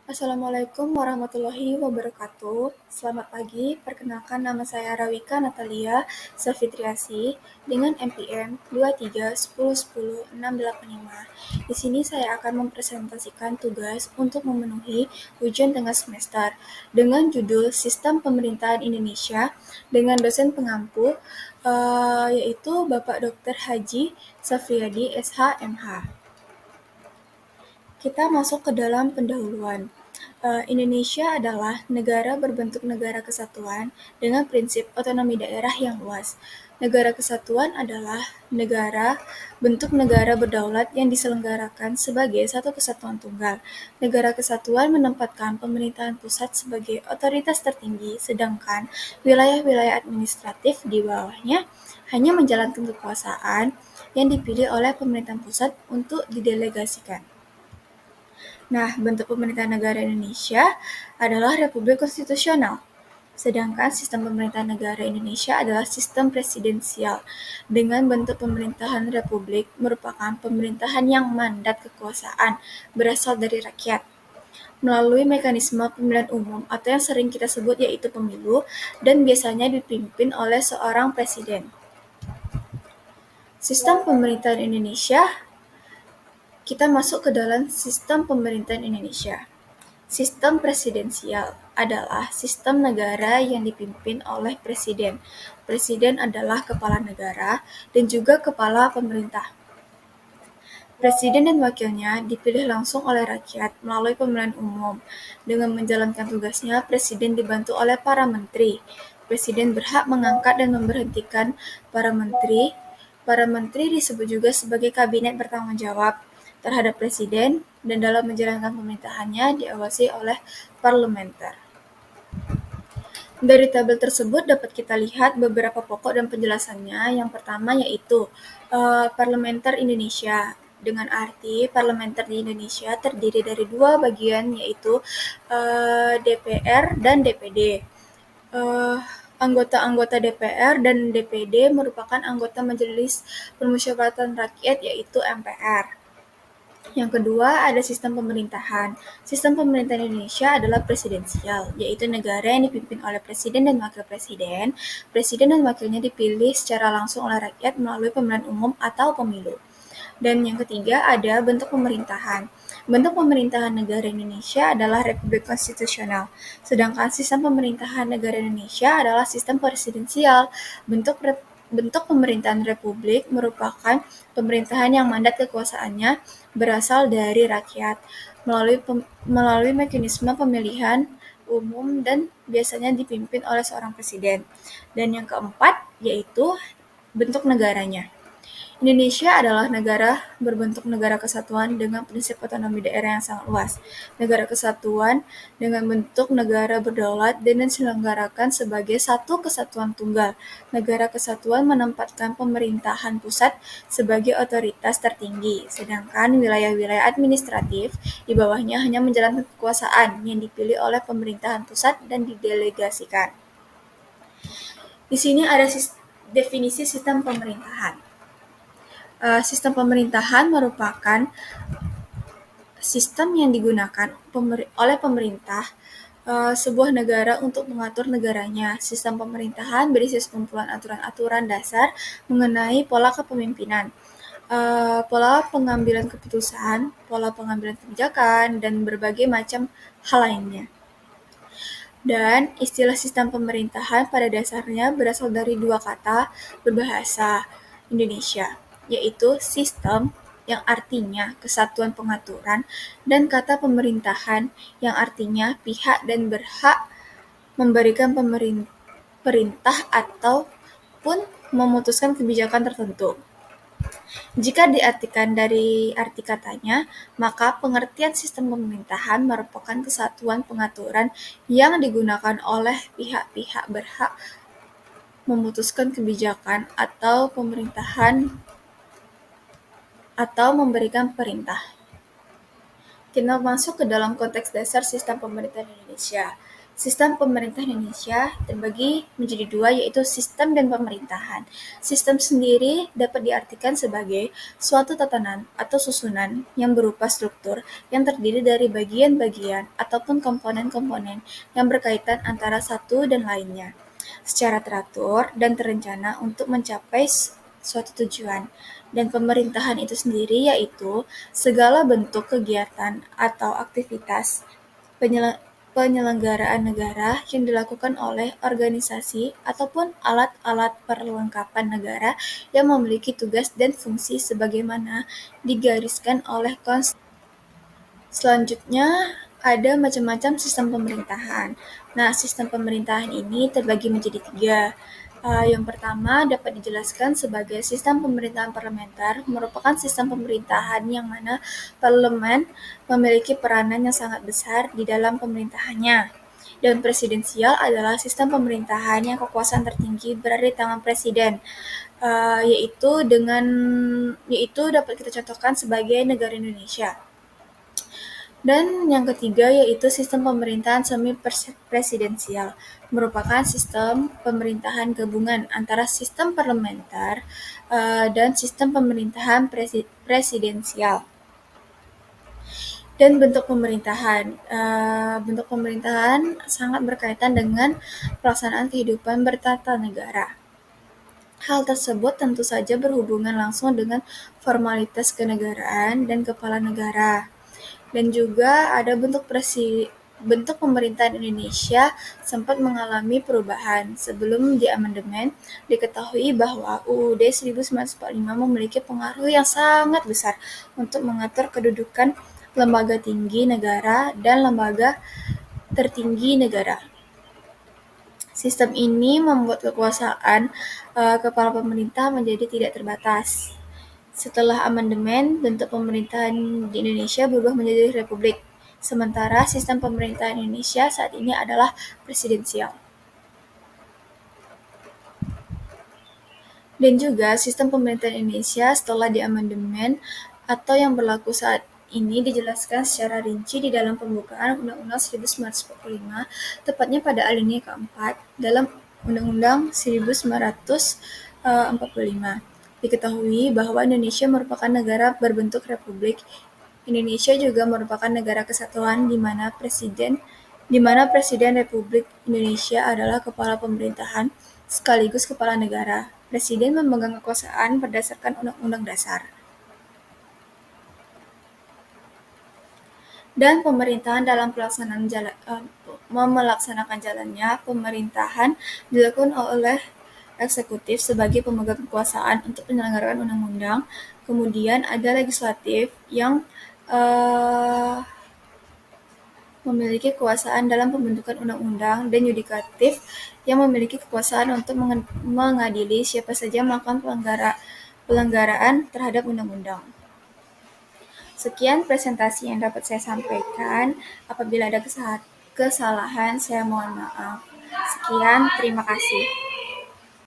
Assalamualaikum warahmatullahi wabarakatuh. Selamat pagi, perkenalkan nama saya Rawika Natalia Safitriasi dengan NPM 2310100685. Di sini saya akan mempresentasikan tugas untuk memenuhi ujian tengah semester dengan judul Sistem Pemerintahan Indonesia dengan dosen pengampu yaitu Bapak Dr. Haji Safriyadi SH MH. Kita masuk ke dalam pendahuluan. Indonesia adalah negara berbentuk negara kesatuan dengan prinsip otonomi daerah yang luas. Negara kesatuan adalah bentuk negara berdaulat yang diselenggarakan sebagai satu kesatuan tunggal. Negara kesatuan menempatkan pemerintahan pusat sebagai otoritas tertinggi, sedangkan wilayah-wilayah administratif di bawahnya hanya menjalankan kekuasaan yang dipilih oleh pemerintahan pusat untuk didelegasikan. Nah, bentuk pemerintahan negara Indonesia adalah Republik Konstitusional, sedangkan sistem pemerintahan negara Indonesia adalah sistem presidensial. Dengan bentuk pemerintahan republik merupakan pemerintahan yang mandat kekuasaan berasal dari rakyat melalui mekanisme pemilihan umum atau yang sering kita sebut yaitu pemilu dan biasanya dipimpin oleh seorang presiden. Sistem pemerintahan Indonesia, kita masuk ke dalam sistem pemerintahan Indonesia. Sistem presidensial adalah sistem negara yang dipimpin oleh presiden. Presiden adalah kepala negara dan juga kepala pemerintah. Presiden dan wakilnya dipilih langsung oleh rakyat melalui pemilihan umum. Dengan menjalankan tugasnya, presiden dibantu oleh para menteri. Presiden berhak mengangkat dan memberhentikan para menteri. Para menteri disebut juga sebagai kabinet bertanggung jawab terhadap presiden dan dalam menjalankan pemerintahannya diawasi oleh parlementer. Dari tabel tersebut dapat kita lihat beberapa pokok dan penjelasannya. Yang pertama yaitu parlementer Indonesia. Dengan arti parlementer di Indonesia terdiri dari dua bagian yaitu DPR dan DPD. Anggota-anggota DPR dan DPD merupakan anggota Majelis Permusyawaratan Rakyat yaitu MPR. Yang kedua, ada sistem pemerintahan. Sistem pemerintahan Indonesia adalah presidensial, yaitu negara yang dipimpin oleh presiden dan wakil presiden. Presiden dan wakilnya dipilih secara langsung oleh rakyat melalui pemilihan umum atau pemilu. Dan yang ketiga, ada bentuk pemerintahan. Bentuk pemerintahan negara Indonesia adalah Republik Konstitusional, sedangkan sistem pemerintahan negara Indonesia adalah sistem presidensial. Bentuk pemerintahan republik merupakan pemerintahan yang mandat kekuasaannya berasal dari rakyat melalui mekanisme pemilihan umum dan biasanya dipimpin oleh seorang presiden. Dan yang keempat yaitu bentuk negaranya. Indonesia adalah negara berbentuk negara kesatuan dengan prinsip otonomi daerah yang sangat luas. Negara kesatuan dengan bentuk negara berdaulat dan diselenggarakan sebagai satu kesatuan tunggal. Negara kesatuan menempatkan pemerintahan pusat sebagai otoritas tertinggi, sedangkan wilayah-wilayah administratif di bawahnya hanya menjalankan kekuasaan yang dipilih oleh pemerintahan pusat dan didelegasikan. Di sini ada definisi sistem pemerintahan. Sistem pemerintahan merupakan sistem yang digunakan oleh pemerintah sebuah negara untuk mengatur negaranya. Sistem pemerintahan berisi sekumpulan aturan-aturan dasar mengenai pola kepemimpinan, pola pengambilan keputusan, pola pengambilan kebijakan, dan berbagai macam hal lainnya. Dan istilah sistem pemerintahan pada dasarnya berasal dari dua kata berbahasa Indonesia, yaitu sistem yang artinya kesatuan pengaturan dan kata pemerintahan yang artinya pihak dan berhak memberikan perintah ataupun memutuskan kebijakan tertentu. Jika diartikan dari arti katanya, maka pengertian sistem pemerintahan merupakan kesatuan pengaturan yang digunakan oleh pihak-pihak berhak memutuskan kebijakan atau pemerintahan atau memberikan perintah. Kita masuk ke dalam konteks dasar sistem pemerintahan Indonesia. Sistem pemerintah Indonesia terbagi menjadi dua, yaitu sistem dan pemerintahan. Sistem sendiri dapat diartikan sebagai suatu tatanan atau susunan yang berupa struktur yang terdiri dari bagian-bagian ataupun komponen-komponen yang berkaitan antara satu dan lainnya, secara teratur dan terencana untuk mencapai suatu tujuan. Dan pemerintahan itu sendiri yaitu segala bentuk kegiatan atau aktivitas penyelenggaraan negara yang dilakukan oleh organisasi ataupun alat-alat perlengkapan negara yang memiliki tugas dan fungsi sebagaimana digariskan oleh konstitusi. Selanjutnya, ada macam-macam sistem pemerintahan. Nah, sistem pemerintahan ini terbagi menjadi tiga. Yang pertama dapat dijelaskan sebagai sistem pemerintahan parlementer, merupakan sistem pemerintahan yang mana parlemen memiliki peranan yang sangat besar di dalam pemerintahannya. Dan presidensial adalah sistem pemerintahan yang kekuasaan tertinggi berada di tangan presiden, yaitu dapat kita contohkan sebagai negara Indonesia. Dan yang ketiga yaitu sistem pemerintahan semi-presidensial, merupakan sistem pemerintahan gabungan antara sistem parlementer dan sistem pemerintahan presidensial. Dan bentuk pemerintahan sangat berkaitan dengan pelaksanaan kehidupan bertata negara. Hal tersebut tentu saja berhubungan langsung dengan formalitas kenegaraan dan kepala negara. Dan juga ada bentuk pemerintahan Indonesia sempat mengalami perubahan. Sebelum diamandemen, diketahui bahwa UUD 1945 memiliki pengaruh yang sangat besar untuk mengatur kedudukan lembaga tinggi negara dan lembaga tertinggi negara. Sistem ini membuat kekuasaan kepala pemerintah menjadi tidak terbatas. Setelah amandemen, bentuk pemerintahan di Indonesia berubah menjadi republik, sementara sistem pemerintahan Indonesia saat ini adalah presidensial. Dan juga sistem pemerintahan Indonesia setelah diamandemen atau yang berlaku saat ini dijelaskan secara rinci di dalam pembukaan Undang-Undang 1945, tepatnya pada alinea keempat dalam Undang-Undang 1945. Diketahui bahwa Indonesia merupakan negara berbentuk republik. Indonesia juga merupakan negara kesatuan di mana Presiden Republik Indonesia adalah kepala pemerintahan sekaligus kepala negara. Presiden memegang kekuasaan berdasarkan Undang-Undang Dasar. Dan pemerintahan dalam melaksanakan jalannya pemerintahan dilakukan oleh eksekutif sebagai pemegang kekuasaan untuk penyelenggaraan undang-undang. Kemudian ada legislatif yang memiliki kekuasaan dalam pembentukan undang-undang, dan yudikatif yang memiliki kekuasaan untuk mengadili siapa saja melakukan pelanggaran terhadap undang-undang. Sekian presentasi yang dapat saya sampaikan. Apabila ada kesalahan, saya mohon maaf. Sekian, terima kasih.